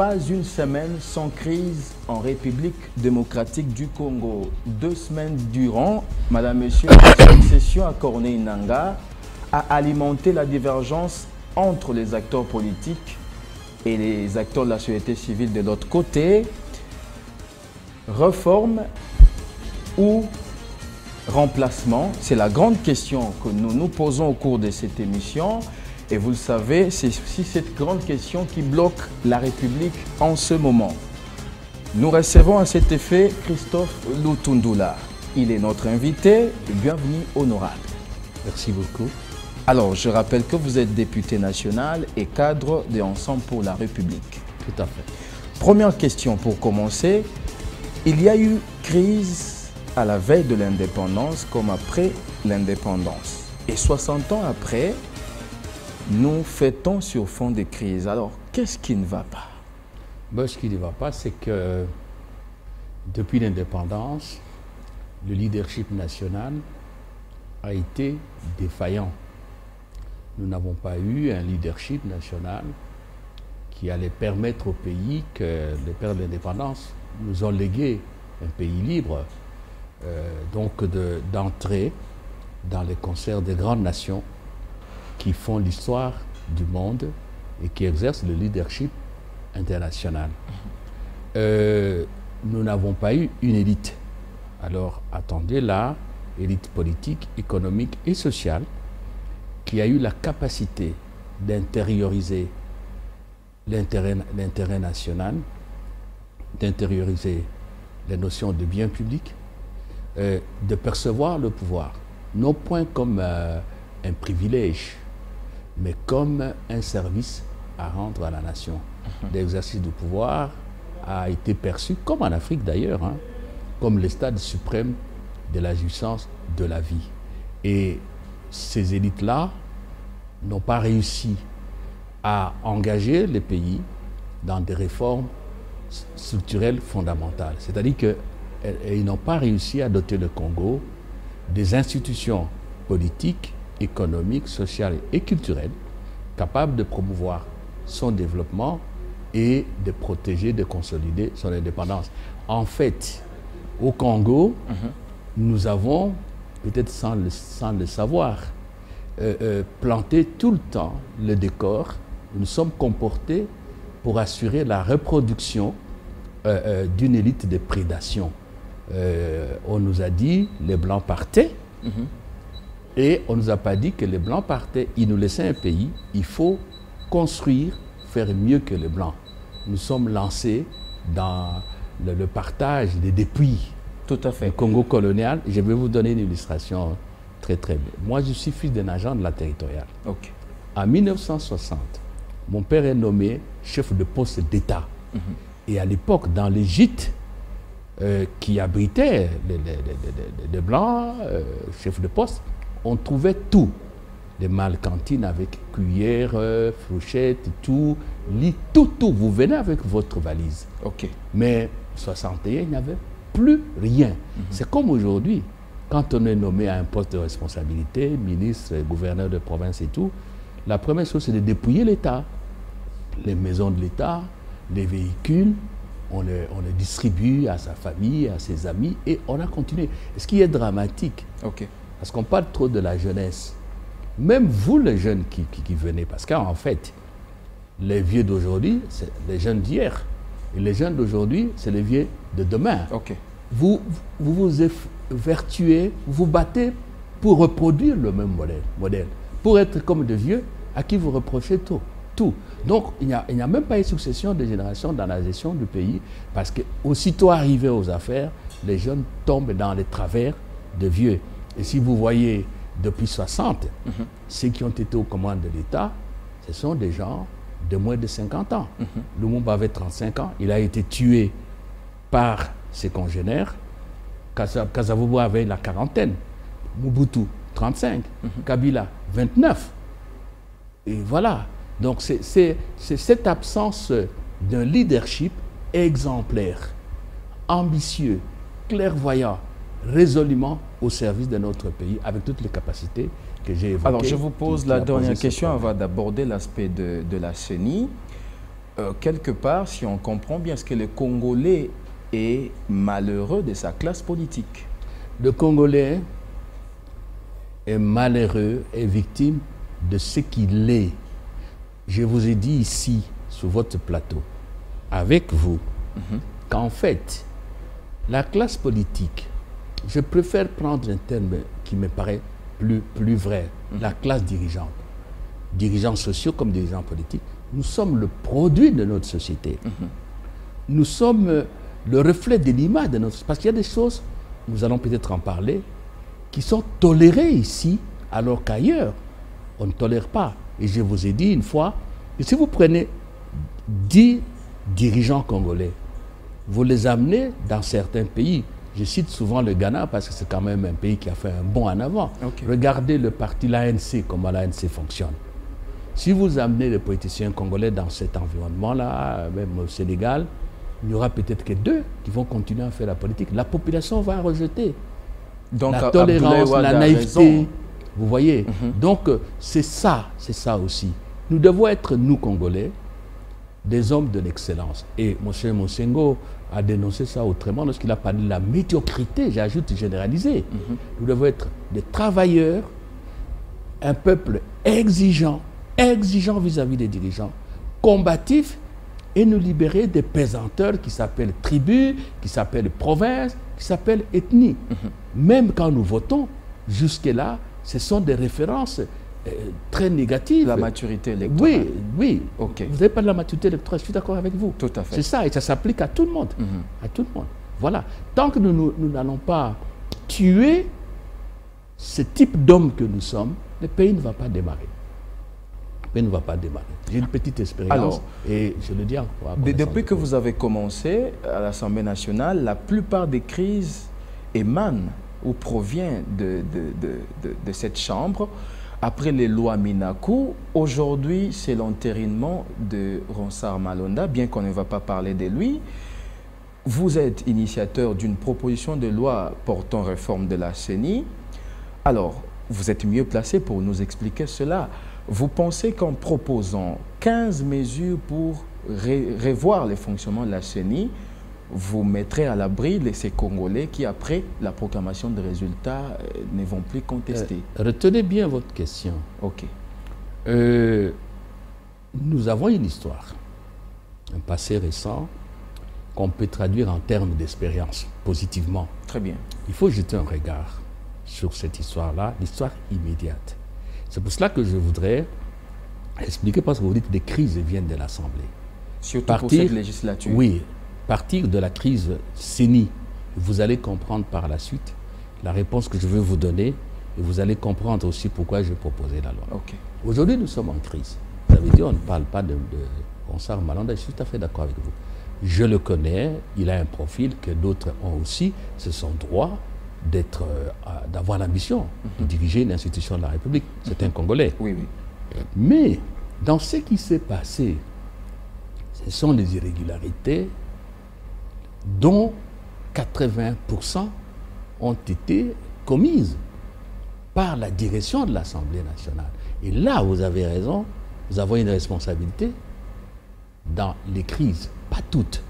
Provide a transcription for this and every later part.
pas une semaine sans crise en République démocratique du Congo. 2 semaines durant, Madame, Monsieur, la succession à Corneille-Nangaa a alimenté la divergence entre les acteurs politiques et les acteurs de la société civile de l'autre côté. Réforme ou remplacement, c'est la grande question que nous nous posons au cours de cette émission. Et vous le savez, c'est aussi cette grande question qui bloque la République en ce moment. Nous recevons à cet effet Christophe Lutundula. Il est notre invité. Bienvenue, honorable. Merci beaucoup. Alors, je rappelle que vous êtes député national et cadre de Ensemble pour la République. Tout à fait. Première question pour commencer. Il y a eu crise à la veille de l'indépendance comme après l'indépendance. Et 60 ans après, nous fêtons sur fond de crise. Alors, qu'est-ce qui ne va pas? Ce qui ne va pas, c'est que depuis l'indépendance, le leadership national a été défaillant. Nous n'avons pas eu un leadership national qui allait permettre au pays que les pères de l'indépendance nous ont légué un pays libre, donc d'entrer dans les concerts des grandes nations qui font l'histoire du monde et qui exercent le leadership international. Nous n'avons pas eu une élite. Alors attendez là, élite politique, économique et sociale, qui a eu la capacité d'intérioriser l'intérêt national, d'intérioriser les notions de bien public, de percevoir le pouvoir, non point comme un privilège, mais comme un service à rendre à la nation. L'exercice du pouvoir a été perçu, comme en Afrique d'ailleurs, comme le stade suprême de la jouissance de la vie. Et ces élites-là n'ont pas réussi à engager les pays dans des réformes structurelles fondamentales. C'est-à-dire qu'ils n'ont pas réussi à doter le Congo des institutions politiques, économiques, sociales et culturelles capables de promouvoir son développement et de protéger, de consolider son indépendance. En fait, au Congo, nous avons, peut-être sans le savoir, planté tout le temps le décor. Nous sommes comportés pour assurer la reproduction d'une élite de prédation. On nous a dit les Blancs partaient, et on ne nous a pas dit que les Blancs partaient, ils nous laissaient un pays, il faut construire, faire mieux que les Blancs. Nous sommes lancés dans le partage des dépouilles. Tout à fait. Le Congo colonial. Je vais vous donner une illustration très très belle. Moi, je suis fils d'un agent de la territoriale. Okay. En 1960, mon père est nommé chef de poste d'État. Et à l'époque, dans les gîtes qui abritaient les Blancs, chefs de poste, on trouvait tout. Des mâles cantines avec cuillère, fourchette, tout, lit, tout. Vous venez avec votre valise. Okay. Mais en 61, il n'y avait plus rien. C'est comme aujourd'hui, quand on est nommé à un poste de responsabilité, ministre, gouverneur de province et tout, la première chose, c'est de dépouiller l'État. Les maisons de l'État, les véhicules, on les distribue à sa famille, à ses amis, et on a continué. Ce qui est dramatique, parce qu'on parle trop de la jeunesse. Même vous, les jeunes qui venez, parce qu'en fait, les vieux d'aujourd'hui, c'est les jeunes d'hier. Et les jeunes d'aujourd'hui, c'est les vieux de demain. Vous vous vertuez, vous battez pour reproduire le même modèle. Pour être comme des vieux à qui vous reprochez tout. Donc, il n'y a même pas une succession de générations dans la gestion du pays, parce qu'aussitôt arrivés aux affaires, les jeunes tombent dans les travers de vieux. Et si vous voyez, depuis 60, ceux qui ont été aux commandes de l'État, ce sont des gens de moins de 50 ans. Lumumba avait 35 ans, il a été tué par ses congénères. Kasavubu avait la quarantaine, Mobutu 35, Kabila 29. Et voilà. Donc c'est cette absence d'un leadership exemplaire, ambitieux, clairvoyant, résolument au service de notre pays, avec toutes les capacités que j'ai évoquées. Alors je vous pose la dernière question avant d'aborder l'aspect de la CENI. quelque part, si on comprend bien, est-ce que le Congolais est malheureux de sa classe politique? Le Congolais est malheureux, est victime de ce qu'il est. Je vous ai dit ici, sur votre plateau, avec vous, qu'en fait, la classe politique, je préfère prendre un terme qui me paraît plus vrai, la classe dirigeante, dirigeants sociaux comme dirigeants politiques, nous sommes le produit de notre société. Nous sommes le reflet de l'image de notre société. Parce qu'il y a des choses, nous allons peut-être en parler, qui sont tolérées ici, alors qu'ailleurs, on ne tolère pas. Et je vous ai dit une fois, que si vous prenez 10 dirigeants congolais, vous les amenez dans certains pays. Je cite souvent le Ghana parce que c'est quand même un pays qui a fait un bond en avant. Regardez le parti, l'ANC, comment l'ANC fonctionne. Si vous amenez les politiciens congolais dans cet environnement-là, même au Sénégal, il n'y aura peut-être que 2 qui vont continuer à faire la politique. La population va rejeter. Donc, la tolérance, la naïveté, vous voyez. Donc, c'est ça aussi. Nous devons être, nous, Congolais, des hommes de l'excellence. Et M. Monsengo a dénoncé ça autrement lorsqu'il a parlé de la médiocrité, j'ajoute généralisée. Nous devons être des travailleurs, un peuple exigeant vis-à-vis des dirigeants, combatifs, et nous libérer des pesanteurs qui s'appellent tribus, qui s'appellent provinces, qui s'appellent ethnies. Même quand nous votons, jusque-là, ce sont des références très négatives. La maturité électorale. Oui. Vous n'avez pas de la maturité électorale, je suis d'accord avec vous. Tout à fait. C'est ça, et ça s'applique à tout le monde. À tout le monde. Voilà. Tant que nous n'allons pas tuer ce type d'homme que nous sommes, le pays ne va pas démarrer. Le pays ne va pas démarrer. J'ai une petite expérience et je le dis encore. Depuis que vous avez commencé à l'Assemblée nationale, la plupart des crises émanent ou proviennent de cette chambre. Après les lois Minakou, aujourd'hui, c'est l'entérinement de Ronsard Malonda, bien qu'on ne va pas parler de lui. Vous êtes initiateur d'une proposition de loi portant réforme de la CENI. Alors, vous êtes mieux placé pour nous expliquer cela. Vous pensez qu'en proposant 15 mesures pour revoir le fonctionnement de la CENI, vous mettrez à l'abri ces Congolais qui, après la proclamation de résultats, ne vont plus contester? Retenez bien votre question. Ok. Nous avons une histoire, un passé récent qu'on peut traduire en termes d'expérience, positivement. Très bien. Il faut jeter un regard sur cette histoire-là, l'histoire immédiate. C'est pour cela que je voudrais expliquer, parce que vous dites que des crises viennent de l'Assemblée. Surtout pour cette législature. Oui. Partir de la crise CENI, vous allez comprendre par la suite la réponse que je veux vous donner et vous allez comprendre aussi pourquoi j'ai proposé la loi. Aujourd'hui, nous sommes en crise. Vous avez dit, on ne parle pas de Ronsard Malonda, je suis tout à fait d'accord avec vous. Je le connais, il a un profil que d'autres ont aussi, c'est son droit d'avoir l'ambition de diriger une institution de la République. C'est un Congolais. Oui. Mais dans ce qui s'est passé, ce sont les irrégularités dont 80% ont été commises par la direction de l'Assemblée nationale. Et là, vous avez raison, nous avons une responsabilité dans les crises, pas toutes.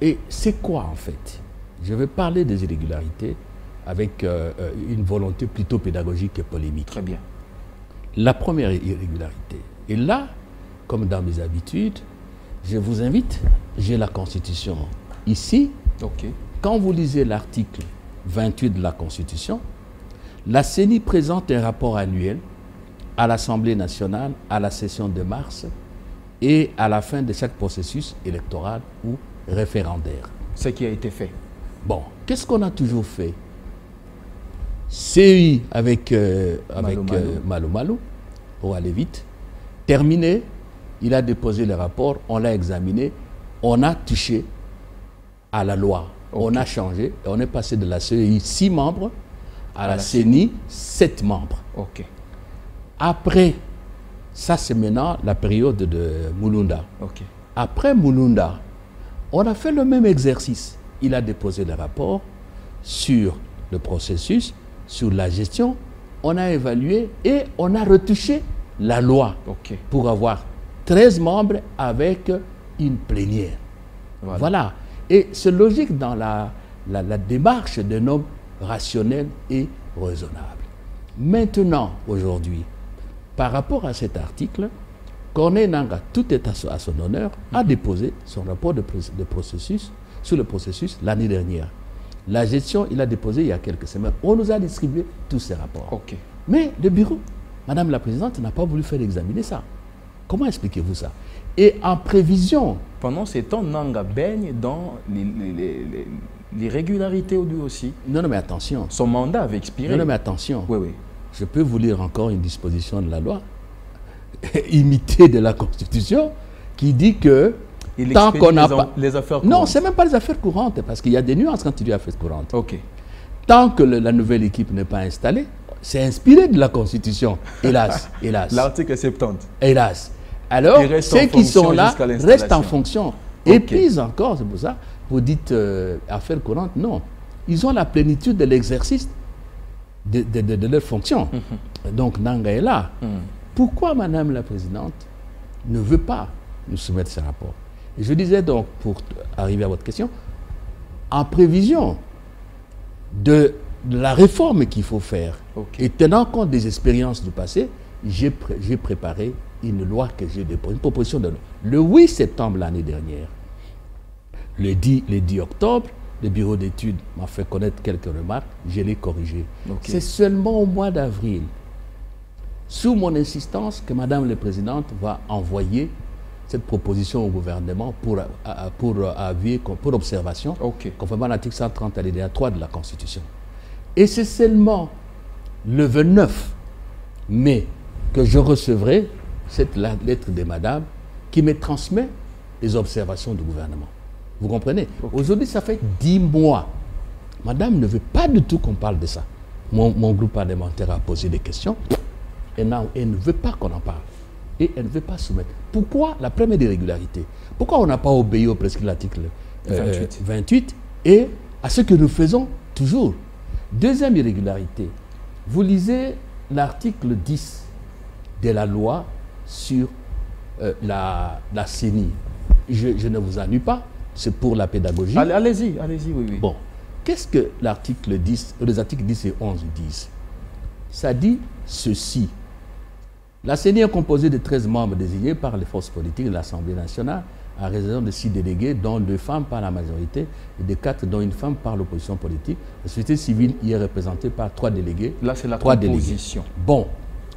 Et c'est quoi en fait? Je vais parler des irrégularités avec une volonté plutôt pédagogique que polémique. Très bien. La première irrégularité. Et là, comme dans mes habitudes, je vous invite, j'ai la Constitution ici. Quand vous lisez l'article 28 de la Constitution, la CENI présente un rapport annuel à l'Assemblée nationale à la session de mars et à la fin de chaque processus électoral ou référendaire. Ce qui a été fait. Bon, qu'est-ce qu'on a toujours fait? CEI avec Malou Malou, pour aller vite. Terminé, il a déposé le rapport, on l'a examiné, on a touché à la loi. On a changé et on est passé de la CEI 6 membres à la CENI 7 membres. Après, ça c'est maintenant la période de Mulunda. Après Mulunda, on a fait le même exercice. Il a déposé le rapport sur le processus, sur la gestion. On a évalué et on a retouché la loi pour avoir 13 membres avec une plénière. Voilà. Et c'est logique dans la démarche d'un homme rationnel et raisonnable. Maintenant, aujourd'hui, par rapport à cet article, Corneille Nangaa, tout est à son honneur, a déposé son rapport de processus sur le processus l'année dernière. La gestion, il a déposé il y a quelques semaines. On nous a distribué tous ces rapports. Okay. Mais le bureau, Madame la Présidente, n'a pas voulu faire examiner ça. Comment expliquez-vous ça? Et en prévision... Pendant ces temps, Nangaa baigne dans l'irrégularité lui aussi. Non, non, mais attention. Son mandat avait expiré. Non, non, mais attention. Oui, oui. Je peux vous lire encore une disposition de la loi, imitée de la Constitution, qui dit que tant qu'on n'a pas... les affaires courantes. Non, ce n'est même pas les affaires courantes, parce qu'il y a des nuances quand tu dis affaires courantes. Ok. Tant que la nouvelle équipe n'est pas installée, c'est inspiré de la Constitution, hélas, hélas. L'article 70. Hélas. Alors, ceux qui sont là restent en fonction. Et Okay. puis encore, c'est pour ça, vous dites affaires courantes, non. Ils ont la plénitude de l'exercice de leur fonction. Donc, Nangaa est là. Pourquoi Madame la Présidente ne veut pas nous soumettre ce rapport? Et je disais donc, pour arriver à votre question, en prévision de la réforme qu'il faut faire, et tenant compte des expériences du passé, j'ai préparé une loi que j'ai déposée, une proposition de loi. Le 8 septembre l'année dernière, le 10 octobre, le bureau d'études m'a fait connaître quelques remarques, je l'ai corrigé. C'est seulement au mois d'avril, sous mon insistance, que Madame la Présidente va envoyer cette proposition au gouvernement pour avis, pour observation, conformément à l'article 130 alinéa 3 de la Constitution. Et c'est seulement le 29 mai que je recevrai cette lettre de Madame qui me transmet les observations du gouvernement. Vous comprenez? Aujourd'hui, ça fait 10 mois. Madame ne veut pas du tout qu'on parle de ça. Mon groupe parlementaire a posé des questions. Elle ne veut pas qu'on en parle. Et elle ne veut pas soumettre. Pourquoi la première irrégularité? Pourquoi on n'a pas obéi au prescrit de l'article 28 et à ce que nous faisons toujours? Deuxième irrégularité. Vous lisez l'article 10 de la loi sur la CENI. Je ne vous ennuie pas, c'est pour la pédagogie. Allez-y, oui. Bon, qu'est-ce que l'article 10, les articles 10 et 11 disent? Ça dit ceci. La CENI est composée de 13 membres désignés par les forces politiques de l'Assemblée nationale, à raison de 6 délégués, dont 2 femmes par la majorité, et de 4 dont une femme par l'opposition politique. La société civile y est représentée par 3 délégués. Là, c'est la 3 composition. Délégués. Bon,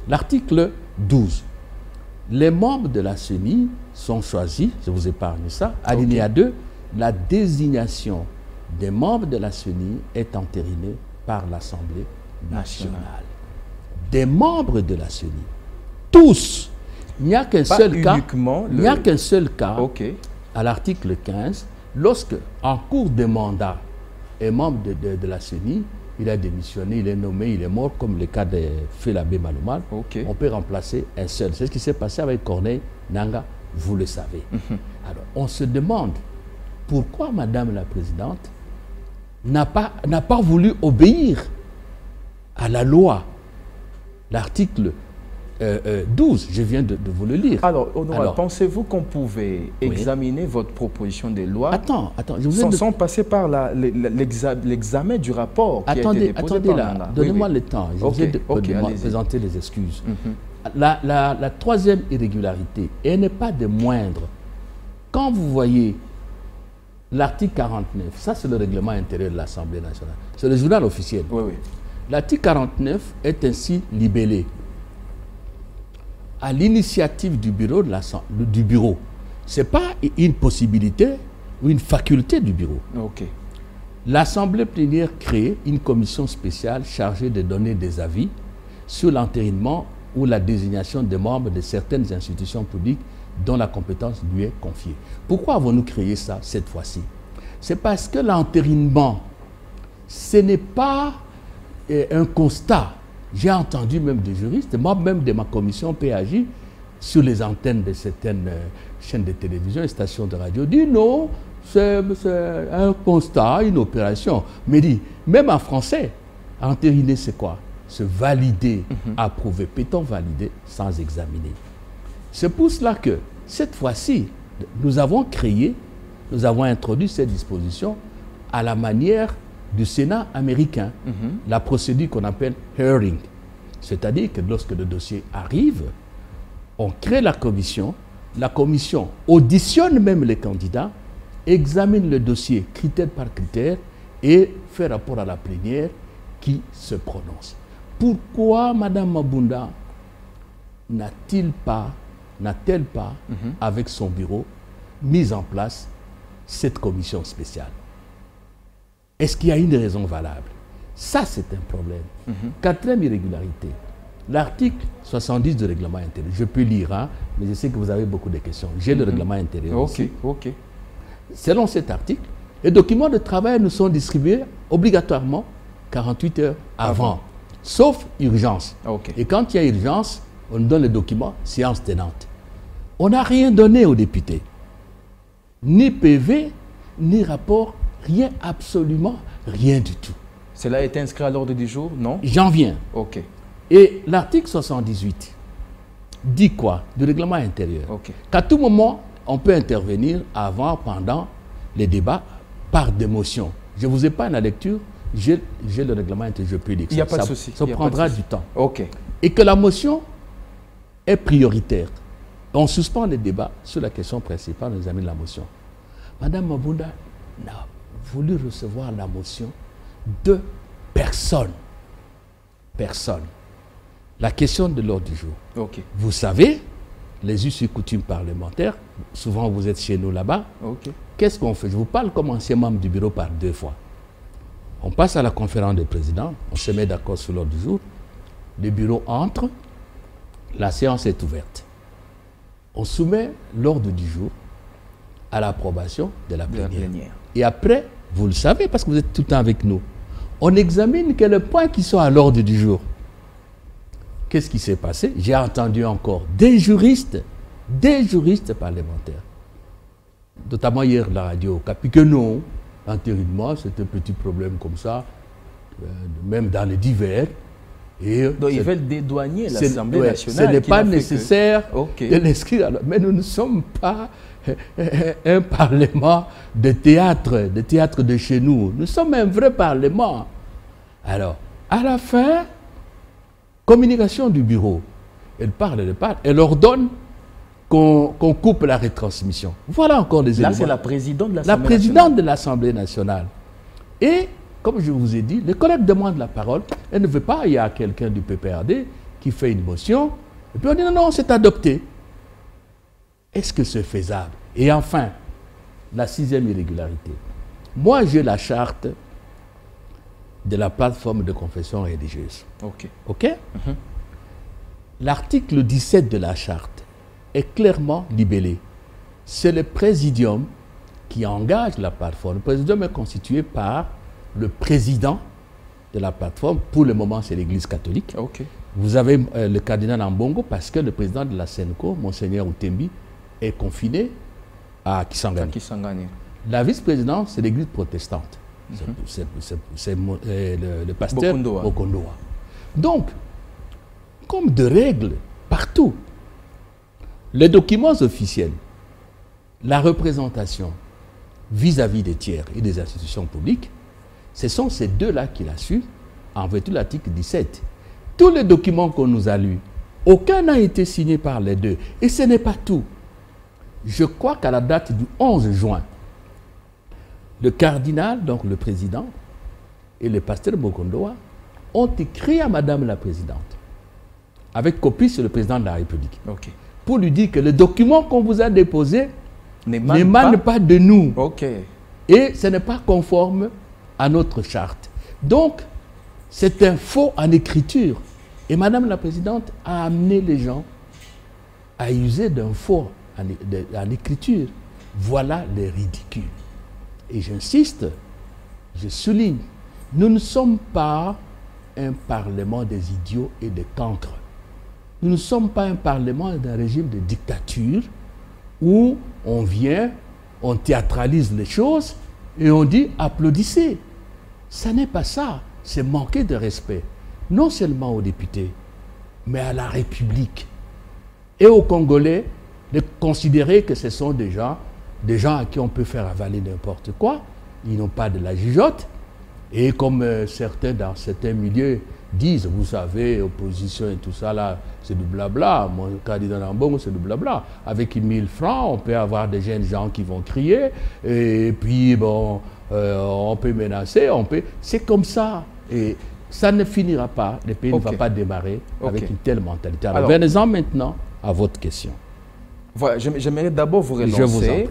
l'article 12. Les membres de la CENI sont choisis, je vous épargne ça. Alinéa 2, la désignation des membres de la CENI est entérinée par l'Assemblée nationale. Des membres de la CENI. Tous. Il n'y a qu'un seul cas. Il n'y a qu'un seul cas à l'article 15, lorsque, en cours de mandat, un membre de la CENI, il a démissionné, il est nommé, il est mort, comme le cas de Felabé Maloumal, on peut remplacer un seul. C'est ce qui s'est passé avec Corneille Nangaa, vous le savez. Alors, on se demande pourquoi Madame la Présidente n'a pas voulu obéir à la loi, l'article 12, je viens de vous le lire. Alors, pensez-vous qu'on pouvait examiner votre proposition de loi sans passer par l'examen du rapport qui a été déposé attendez là, donnez-moi le temps, je vous ai présenté les excuses. La troisième irrégularité, et elle n'est pas de moindre, quand vous voyez l'article 49, ça c'est le règlement intérieur de l'Assemblée nationale, c'est le journal officiel. L'article 49 est ainsi libellé à l'initiative du bureau. Ce n'est pas une possibilité ou une faculté du bureau. L'Assemblée plénière crée une commission spéciale chargée de donner des avis sur l'entérinement ou la désignation des membres de certaines institutions publiques dont la compétence lui est confiée. Pourquoi avons-nous créé ça cette fois-ci? C'est parce que l'entérinement, ce n'est pas un constat. J'ai entendu même des juristes, moi-même de ma commission PAJ, sur les antennes de certaines chaînes de télévision et stations de radio, dire non, c'est un constat, une opération. Mais dit, même en français, entériner c'est quoi? Se valider, approuver. Peut-on valider sans examiner? C'est pour cela que cette fois-ci, nous avons introduit cette disposition à la manière du Sénat américain, la procédure qu'on appelle hearing. C'est-à-dire que lorsque le dossier arrive, on crée la commission auditionne même les candidats, examine le dossier critère par critère et fait rapport à la plénière qui se prononce. Pourquoi Mme Mabunda n'a-t-elle pas, avec son bureau, mis en place cette commission spéciale? Est-ce qu'il y a une raison valable? Ça, c'est un problème. Quatrième irrégularité, l'article 70 du règlement intérieur. Je peux lire, hein, mais je sais que vous avez beaucoup de questions. J'ai le règlement intérieur aussi. Selon cet article, les documents de travail nous sont distribués obligatoirement 48 heures avant. Sauf urgence. Et quand il y a urgence, on donne les documents, séance tenante. On n'a rien donné aux députés. Ni PV, ni rapport, rien, absolument rien du tout. Cela a été inscrit à l'ordre du jour, non? J'en viens. Et l'article 78 dit quoi? Du règlement intérieur. Qu'à tout moment, on peut intervenir avant, pendant les débats, par des motions. Je ne vous ai pas la lecture. J'ai le règlement intérieur, je peux dire. Il n'y a pas de souci. Ça prendra du temps. Et que la motion est prioritaire. On suspend les débats sur la question principale, on examine la motion. Mme Mabunda n'a voulu recevoir la motion de personne. Personne. La question de l'ordre du jour. Vous savez, les us et coutumes parlementaires, souvent vous êtes chez nous là-bas, qu'est-ce qu'on fait? Je vous parle comme ancien membre du bureau par 2 fois. On passe à la conférence des présidents, on se met d'accord sur l'ordre du jour, le bureau entre, la séance est ouverte. On soumet l'ordre du jour à l'approbation de la plénière. Et après, vous le savez parce que vous êtes tout le temps avec nous, on examine quels points qui sont à l'ordre du jour. Qu'est-ce qui s'est passé? J'ai entendu encore des juristes parlementaires, notamment hier la radio, que non, antérieurement, c'était un petit problème comme ça, même dans les divers. Et donc ils veulent dédouaner l'Assemblée nationale. Ce n'est pas nécessaire de l'inscrire. Mais nous ne sommes pas un parlement de théâtre de chez nous. Nous sommes un vrai parlement. Alors, à la fin, communication du bureau. Elle ordonne qu'on coupe la retransmission. Voilà encore des éléments. Là, c'est la présidente de l'Assemblée nationale. La présidente de l'Assemblée nationale. Et, comme je vous ai dit, les collègues demandent la parole. Elle ne veut pas, il y a quelqu'un du PPRD qui fait une motion. Et puis on dit non, c'est adopté. Est-ce que c'est faisable? Et enfin, la 6e irrégularité. Moi, j'ai la charte de la plateforme de confession religieuse. L'article 17 de la charte est clairement libellé. C'est le présidium qui engage la plateforme. Le présidium est constitué par le président de la plateforme. Pour le moment, c'est l'Église catholique. Vous avez le cardinal Ambongo parce que le président de la SENCO, Monseigneur Outembi, est confiné à Kisangani. La vice-présidente, c'est l'Église protestante. C'est le pasteur Bokondoa. Donc, comme de règle, partout, les documents officiels, la représentation vis-à-vis des tiers et des institutions publiques, ce sont ces deux-là qu'il a su en vertu de l'article 17. Tous les documents qu'on nous a lus, aucun n'a été signé par les deux. Et ce n'est pas tout. Je crois qu'à la date du 11 juin, le cardinal, donc le président, et le pasteur Bokondoa ont écrit à Madame la Présidente, avec copie sur le président de la République, pour lui dire que le document qu'on vous a déposé n'émane pas de nous. Et ce n'est pas conforme à notre charte. Donc, c'est un faux en écriture. Et Madame la Présidente a amené les gens à user d'un faux en écriture. Voilà les ridicules. Et j'insiste, je souligne, nous ne sommes pas un parlement des idiots et des cancres. Nous ne sommes pas un parlement d'un régime de dictature où on vient, on théâtralise les choses et on dit applaudissez. Ça n'est pas ça. C'est manquer de respect, non seulement aux députés, mais à la République et aux Congolais de considérer que ce sont des gens à qui on peut faire avaler n'importe quoi. Ils n'ont pas de la jugeote. Et comme certains dans certains milieux disent, vous savez, opposition et tout ça, là, c'est du blabla. Mon candidat Nambongo, c'est du blabla. Avec 1000 francs, on peut avoir des jeunes gens qui vont crier. Et puis, bon, on peut menacer, c'est comme ça. Et ça ne finira pas. Le pays ne va pas démarrer avec une telle mentalité. Alors, venez-en maintenant à votre question. Voilà, j'aimerais d'abord vous relancer. Je vous en prie.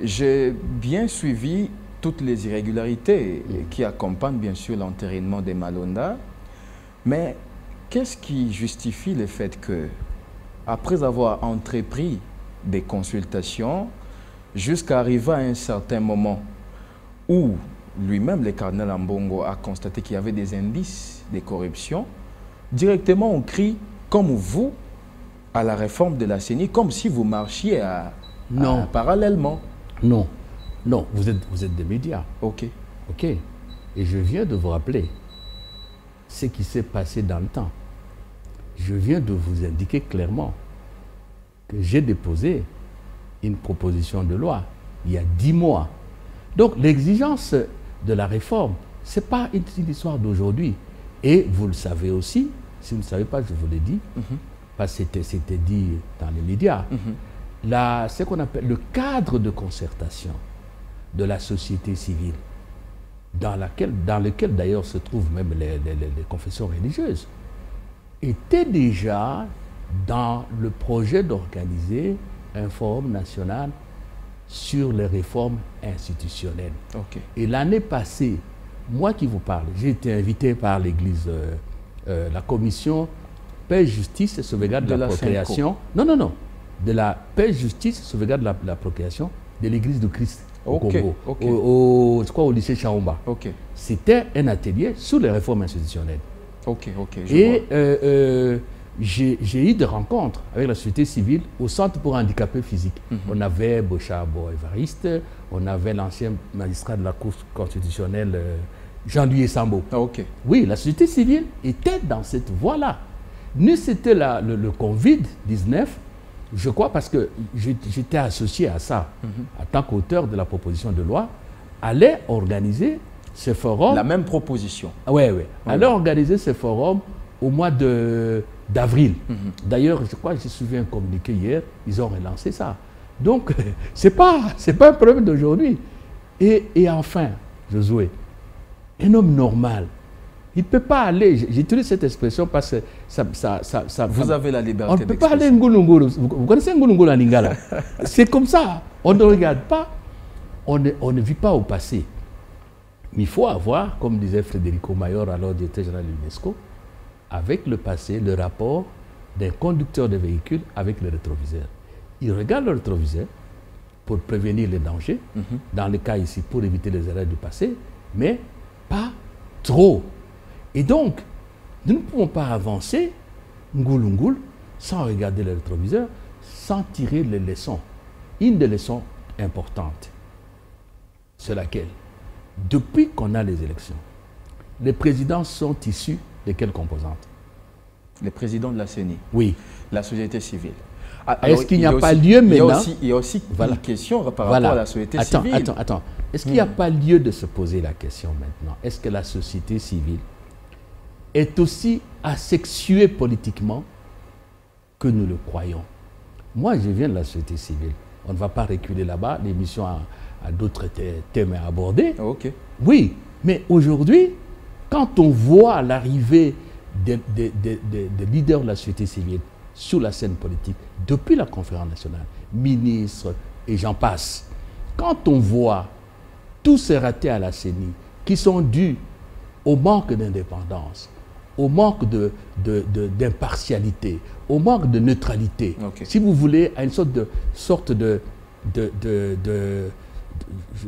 J'ai bien suivi toutes les irrégularités qui accompagnent bien sûr l'entérinement des Malonda. Mais qu'est-ce qui justifie le fait que, après avoir entrepris des consultations, jusqu'à arriver à un certain moment où lui-même, le cardinal Ambongo, a constaté qu'il y avait des indices de corruption, directement on crie, comme vous, à la réforme de la CENI, comme si vous marchiez parallèlement. Non, non, vous êtes des médias. Ok. Ok. Et je viens de vous rappeler ce qui s'est passé dans le temps. Je viens de vous indiquer clairement que j'ai déposé une proposition de loi il y a 10 mois. Donc l'exigence de la réforme, ce n'est pas une histoire d'aujourd'hui. Et vous le savez aussi, si vous ne savez pas, je vous l'ai dit, parce que c'était dit dans les médias, ce qu'on appelle le cadre de concertation de la société civile, dans lequel d'ailleurs se trouvent même les confessions religieuses, était déjà dans le projet d'organiser un forum national sur les réformes institutionnelles. Et l'année passée, moi qui vous parle, j'ai été invité par l'Église, la commission paix, justice et sauvegarde de la procréation. Non. De la paix, justice et sauvegarde de la procréation de l'Église du Christ au Congo, au lycée Chaomba. C'était un atelier sur les réformes institutionnelles. J'ai eu des rencontres avec la société civile au Centre pour handicapés physiques. On avait Bochabo Évariste, on avait l'ancien magistrat de la Cour constitutionnelle Jean-Louis Sambo. Oui, la société civile était dans cette voie-là. Nous, c'était le Covid-19, je crois, parce que j'étais associé à ça, en tant qu'auteur de la proposition de loi, allait organiser ce forum. La même proposition. Oui. Allait organiser ce forum au mois d'avril. D'ailleurs, je crois que j'ai suivi un communiqué hier, ils ont relancé ça. Donc, ce n'est pas un problème d'aujourd'hui. Et enfin, Josué, un homme normal, il ne peut pas aller, j'utilise cette expression parce que ça vous avez la liberté. On ne peut pas aller Ngulungulu. Vous connaissez Ngulungulu en Lingala? C'est comme ça. On ne regarde pas, on ne vit pas au passé. Mais il faut avoir, comme disait Federico Mayor, alors directeur général de l'UNESCO, avec le passé, le rapport d'un conducteur de véhicule avec le rétroviseur. Il regarde le rétroviseur pour prévenir les dangers, dans le cas ici, pour éviter les erreurs du passé, mais pas trop. Et donc, nous ne pouvons pas avancer, Ngulungul, sans regarder le rétroviseur, sans tirer les leçons. Une des leçons importantes, c'est laquelle? Depuis qu'on a les élections, les présidents sont issus de quelles composantes? Les présidents de la CENI. Oui. La société civile. Est-ce qu'il n'y a pas lieu maintenant? Il y a aussi une question par rapport à la société civile. Attends. Est-ce qu'il n'y a pas lieu de se poser la question maintenant? Est-ce que la société civile est aussi asexuée politiquement que nous le croyons? Moi, je viens de la société civile. On ne va pas reculer là-bas. L'émission a d'autres thèmes à aborder. Oui, mais aujourd'hui, quand on voit l'arrivée des leaders de la société civile sur la scène politique, depuis la conférence nationale, ministres et j'en passe, quand on voit tous ces ratés à la CENI qui sont dus au manque d'indépendance, au manque d'impartialité, au manque de neutralité, si vous voulez, à une sorte de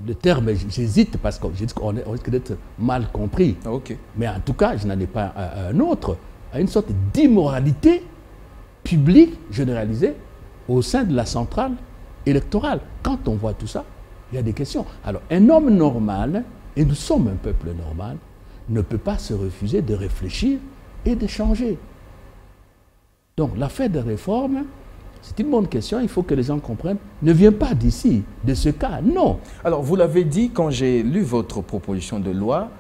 le terme, j'hésite parce qu'on risque d'être mal compris. Mais en tout cas, je n'en ai pas un autre, à une sorte d'immoralité publique généralisée au sein de la centrale électorale. Quand on voit tout ça, il y a des questions. Alors, un homme normal, et nous sommes un peuple normal, ne peut pas se refuser de réfléchir et de changer. Donc, l'affaire de réforme, C'est une bonne question, il faut que les gens comprennent. Ne vient pas d'ici, de ce cas, non. Alors, vous l'avez dit quand j'ai lu votre proposition de loi,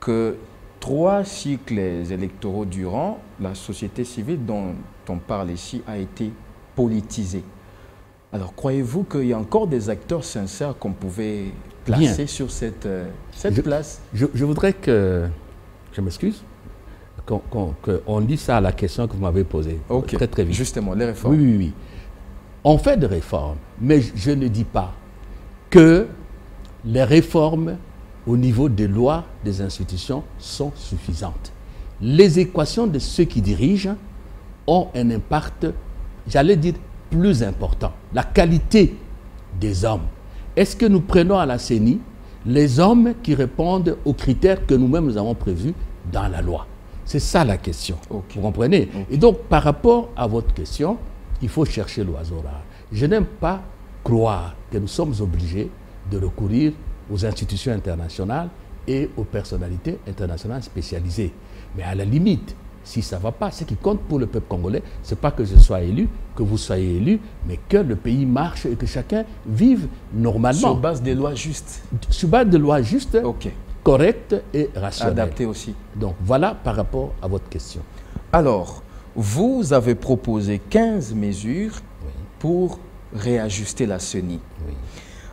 que 3 cycles électoraux durant, la société civile dont on parle ici a été politisée. Alors, croyez-vous qu'il y a encore des acteurs sincères qu'on pouvait placer sur cette place? Je voudrais que, je m'excuse, qu'on dise ça à la question que vous m'avez posée. Ok, très très vite. Justement, les réformes. Oui, oui, oui. On fait des réformes, mais je ne dis pas que les réformes au niveau des lois, des institutions sont suffisantes. Les équations de ceux qui dirigent ont un impact, j'allais dire, plus important. La qualité des hommes. Est-ce que nous prenons à la CENI les hommes qui répondent aux critères que nous-mêmes nous avons prévus dans la loi? C'est ça la question. Okay. Vous comprenez? Okay. Et donc, par rapport à votre question, il faut chercher l'oiseau rare. Je n'aime pas croire que nous sommes obligés de recourir aux institutions internationales et aux personnalités internationales spécialisées. Mais à la limite, si ça ne va pas, ce qui compte pour le peuple congolais, ce n'est pas que je sois élu, que vous soyez élu, mais que le pays marche et que chacun vive normalement. Sur base des lois justes. Sur base de lois justes, okay. Correctes et rationnelles. Adaptées aussi. Donc voilà par rapport à votre question. Alors, vous avez proposé 15 mesures pour réajuster la CENI. Oui.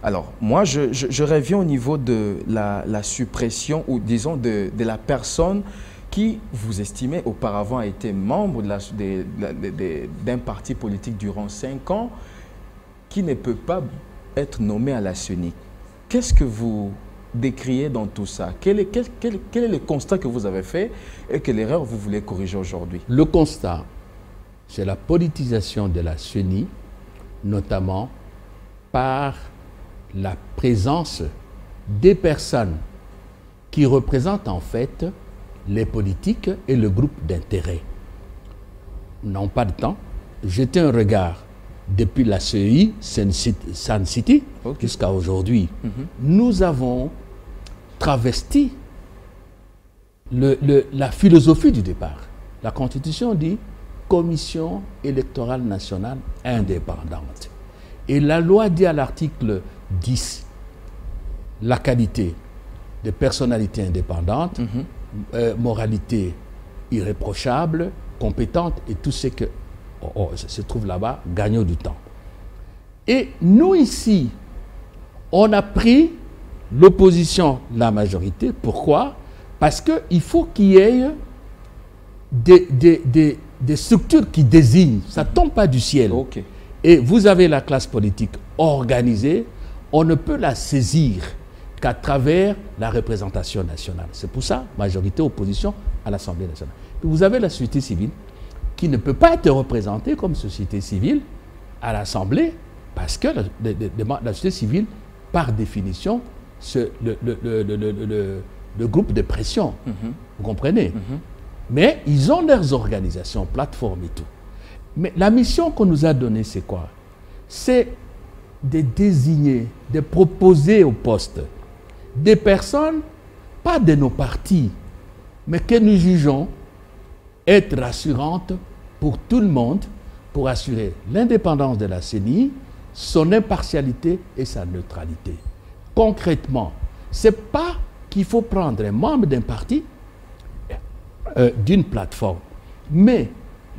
Alors, moi, je reviens au niveau de la suppression, ou disons de la personne qui, vous estimez, auparavant a été membre d'un parti politique durant 5 ans, qui ne peut pas être nommé à la CENI. Qu'est-ce que vous décriez dans tout ça? Quel est le constat que vous avez fait et quelle erreur vous voulez corriger aujourd'hui? Le constat, c'est la politisation de la CENI, notamment par la présence des personnes qui représentent en fait les politiques et le groupe d'intérêt. Nous n'avons pas de temps. Jetez un regard depuis la CEI, Sun City, jusqu'à aujourd'hui. Nous avons travesti la philosophie du départ. La Constitution dit Commission électorale nationale indépendante. Et la loi dit à l'article 10, la qualité de personnalité indépendante, moralité irréprochable, compétente et tout ce que se trouve là-bas, gagnons du temps. Et nous ici, on a pris l'opposition, la majorité. Pourquoi? Parce qu'il faut qu'il y ait des structures qui désignent. Ça ne tombe pas du ciel. Okay. Et vous avez la classe politique organisée, on ne peut la saisir qu'à travers la représentation nationale. C'est pour ça, majorité, opposition à l'Assemblée nationale. Puis vous avez la société civile qui ne peut pas être représentée comme société civile à l'Assemblée parce que la société civile, par définition, c'est le groupe de pression. Vous comprenez? Mais ils ont leurs organisations, plateformes et tout. Mais la mission qu'on nous a donnée, c'est quoi? C'est de désigner, de proposer au poste des personnes, pas de nos partis, mais que nous jugeons être rassurantes pour tout le monde, pour assurer l'indépendance de la CENI, son impartialité et sa neutralité. Concrètement, ce n'est pas qu'il faut prendre un membre d'un parti, d'une plateforme, mais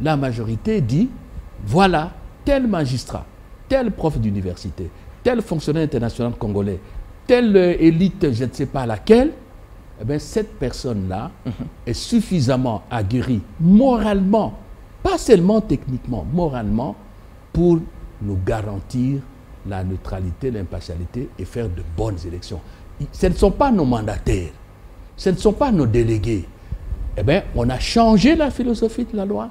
la majorité dit, voilà, tel magistrat, tel prof d'université, tel fonctionnaire international congolais, telle élite, je ne sais pas laquelle, eh bien, cette personne-là est suffisamment aguerrie moralement, pas seulement techniquement, moralement, pour nous garantir la neutralité, l'impartialité et faire de bonnes élections. Ce ne sont pas nos mandataires, ce ne sont pas nos délégués. Eh bien, on a changé la philosophie de la loi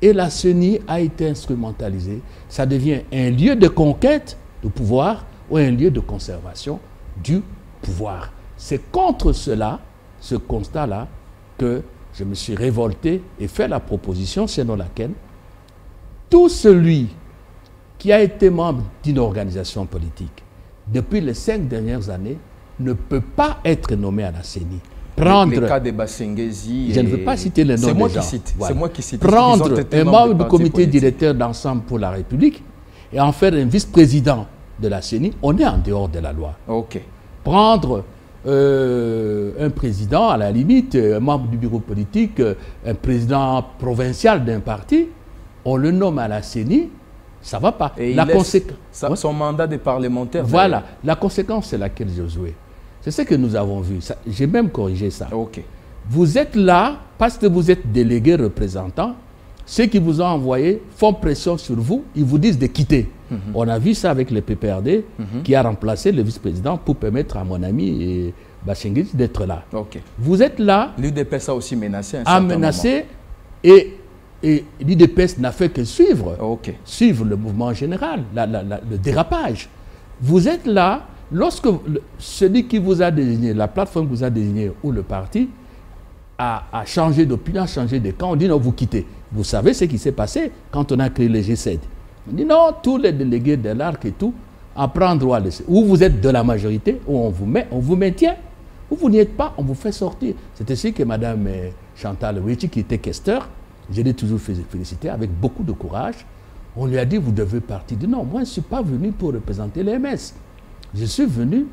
et la CENI a été instrumentalisée. Ça devient un lieu de conquête du pouvoir ou un lieu de conservation du pouvoir. C'est contre cela, ce constat-là, que je me suis révolté et fait la proposition selon laquelle tout celui qui a été membre d'une organisation politique depuis les 5 dernières années ne peut pas être nommé à la CENI. prendre... Le cas de Bassengezi... Je ne veux pas citer les noms des gens. C'est moi qui cite. Prendre un membre du comité directeur d'Ensemble pour la République et en faire un vice-président de la CENI, on est en dehors de la loi. Ok. Prendre un président, à la limite, un membre du bureau politique, un président provincial d'un parti, on le nomme à la CENI, ça ne va pas. Et la son mandat de parlementaire. Voilà. La conséquence, c'est laquelle, Josué? C'est ce que nous avons vu. J'ai même corrigé ça. Ok. Vous êtes là parce que vous êtes délégué représentant. Ceux qui vous ont envoyé font pression sur vous. Ils vous disent de quitter. On a vu ça avec le PPRD qui a remplacé le vice-président pour permettre à mon ami Bassengezi d'être là. Ok. Vous êtes là. L'UDPS a aussi menacé. A menacé et l'UDPS n'a fait que suivre. Ok. Suivre le mouvement général, le dérapage. Vous êtes là. Lorsque celui qui vous a désigné, la plateforme vous a désigné ou le parti a changé d'opinion, a changé de camp, on dit non, vous quittez. Vous savez ce qui s'est passé quand on a créé le G7. On dit non, tous les délégués de l'ARC et tout, en prendre droit. Ou vous êtes de la majorité, ou on vous maintient, ou vous n'y êtes pas, on vous fait sortir. C'est ainsi que Mme Chantal Ouichi, qui était questeur, je l'ai toujours félicité avec beaucoup de courage, on lui a dit vous devez partir. Il dit non, moi je ne suis pas venu pour représenter les MS. Je suis venu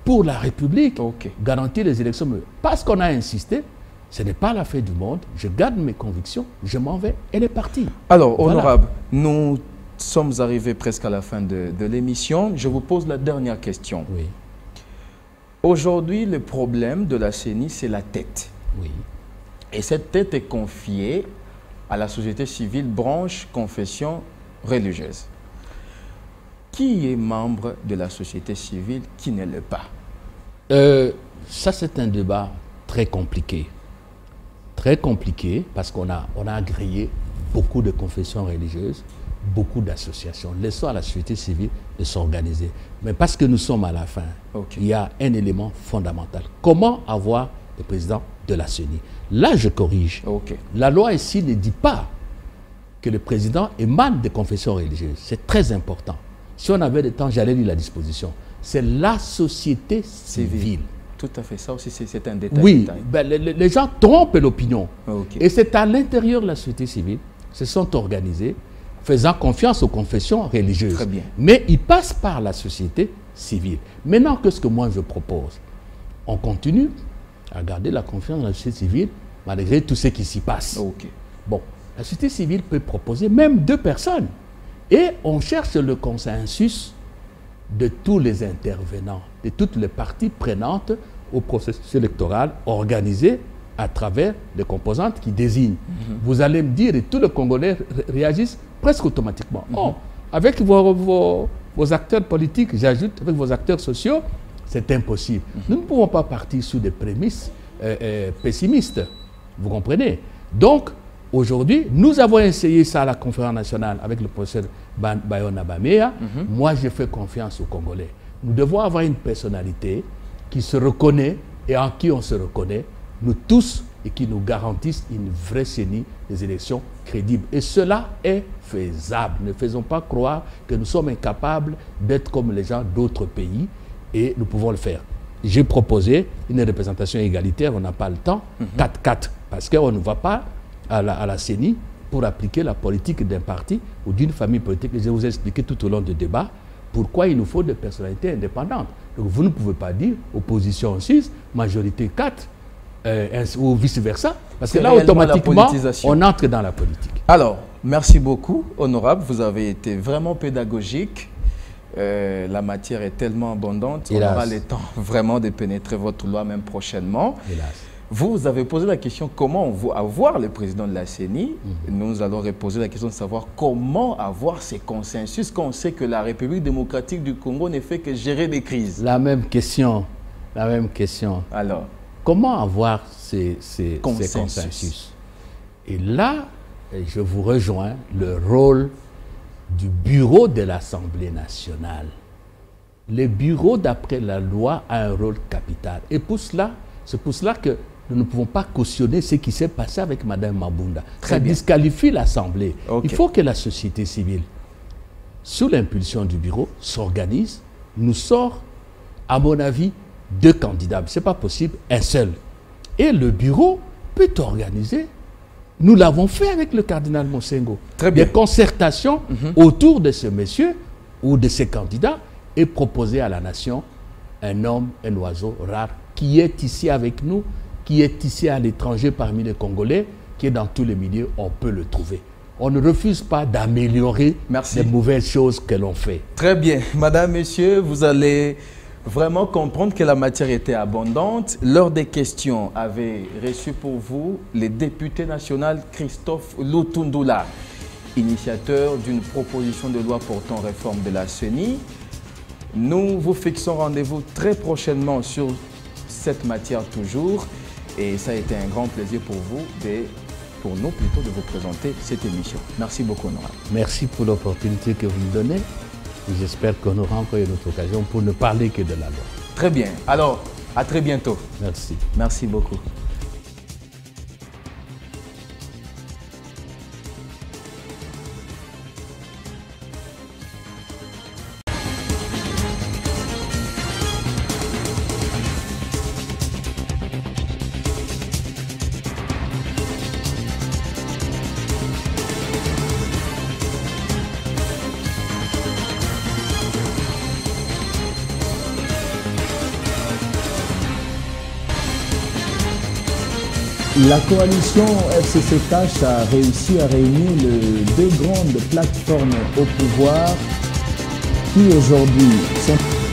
pour la République, garantir les élections. Parce qu'on a insisté, ce n'est pas la fin du monde, je garde mes convictions, je m'en vais, elle est partie. Alors, honorable, nous sommes arrivés presque à la fin de l'émission. Je vous pose la dernière question. Oui. Aujourd'hui, le problème de la CENI, c'est la tête. Oui. Et cette tête est confiée à la société civile, branche, confession religieuse. Qui est membre de la société civile, qui ne l'est pas? Ça, c'est un débat très compliqué. Très compliqué parce qu'on a agréé beaucoup de confessions religieuses, beaucoup d'associations. Laissons à la société civile de s'organiser. Mais parce que nous sommes à la fin, il y a un élément fondamental. Comment avoir le président de la CENI? Là, je corrige. La loi ici ne dit pas que le président émane des confessions religieuses. C'est très important. Si on avait le temps, j'allais lire la disposition. C'est la société civile. Tout à fait, ça aussi c'est un détail. Oui, ben, les gens trompent l'opinion. Et c'est à l'intérieur de la société civile, se sont organisés, faisant confiance aux confessions religieuses. Très bien. Mais ils passent par la société civile. Maintenant, qu'est-ce que moi je propose? On continue à garder la confiance dans la société civile, malgré tout ce qui s'y passe. Bon, la société civile peut proposer même 2 personnes. Et on cherche le consensus de tous les intervenants, de toutes les parties prenantes au processus électoral organisé à travers les composantes qui désignent. Vous allez me dire, et tous les Congolais réagissent presque automatiquement. Oh, avec vos acteurs politiques, j'ajoute, avec vos acteurs sociaux, c'est impossible. Nous ne pouvons pas partir sur des prémices pessimistes. Vous comprenez? Donc, aujourd'hui, nous avons essayé ça à la conférence nationale avec le professeur Bayona Bamea. Moi, je fais confiance aux Congolais. Nous devons avoir une personnalité qui se reconnaît et en qui on se reconnaît, nous tous, et qui nous garantisse une vraie CENI, des élections crédibles. Et cela est faisable. Ne faisons pas croire que nous sommes incapables d'être comme les gens d'autres pays et nous pouvons le faire. J'ai proposé une représentation égalitaire, on n'a pas le temps, 4-4, parce qu'on ne va pas à la CENI pour appliquer la politique d'un parti ou d'une famille politique. Je vous ai expliqué tout au long du débat pourquoi il nous faut des personnalités indépendantes. Donc vous ne pouvez pas dire opposition 6, majorité 4, ou vice-versa, parce que là, automatiquement, on entre dans la politique. Alors, merci beaucoup, honorable. Vous avez été vraiment pédagogique. La matière est tellement abondante. Hélas. On aura le temps vraiment de pénétrer votre loi même prochainement. Hélas. Vous avez posé la question comment avoir le président de la CENI. Nous allons reposer la question de savoir comment avoir ces consensus quand on sait que la République démocratique du Congo ne fait que gérer des crises. La même question. La même question. Alors, comment avoir ces consensus? Et là, je vous rejoins, le rôle du bureau de l'Assemblée nationale. Le bureau, d'après la loi, a un rôle capital. Et pour cela, c'est pour cela que nous ne pouvons pas cautionner ce qui s'est passé avec Mme Mabunda. Ça disqualifie l'Assemblée. Il faut que la société civile, sous l'impulsion du bureau, s'organise, nous sort, à mon avis, 2 candidats. Ce n'est pas possible, un seul. Et le bureau peut organiser. Nous l'avons fait avec le cardinal Monsengo. Très bien. Des concertations autour de ce monsieur ou de ces candidats et proposer à la nation un homme, un oiseau rare qui est ici avec nous, qui est ici à l'étranger parmi les Congolais, qui est dans tous les milieux, on peut le trouver. On ne refuse pas d'améliorer les mauvaises choses que l'on fait. Très bien. Madame, Monsieur, vous allez vraiment comprendre que la matière était abondante. L'heure des questions avait reçu pour vous le député national Christophe Lutundula, initiateur d'une proposition de loi portant réforme de la CENI. Nous vous fixons rendez-vous très prochainement sur cette matière toujours. Et ça a été un grand plaisir pour vous, pour nous plutôt, de vous présenter cette émission. Merci beaucoup, honorable. Merci pour l'opportunité que vous me donnez. J'espère qu'on aura encore une autre occasion pour ne parler que de la loi. Très bien. Alors, à très bientôt. Merci. Merci beaucoup. La coalition FCC-Cash a réussi à réunir les deux grandes plateformes au pouvoir qui aujourd'hui sont...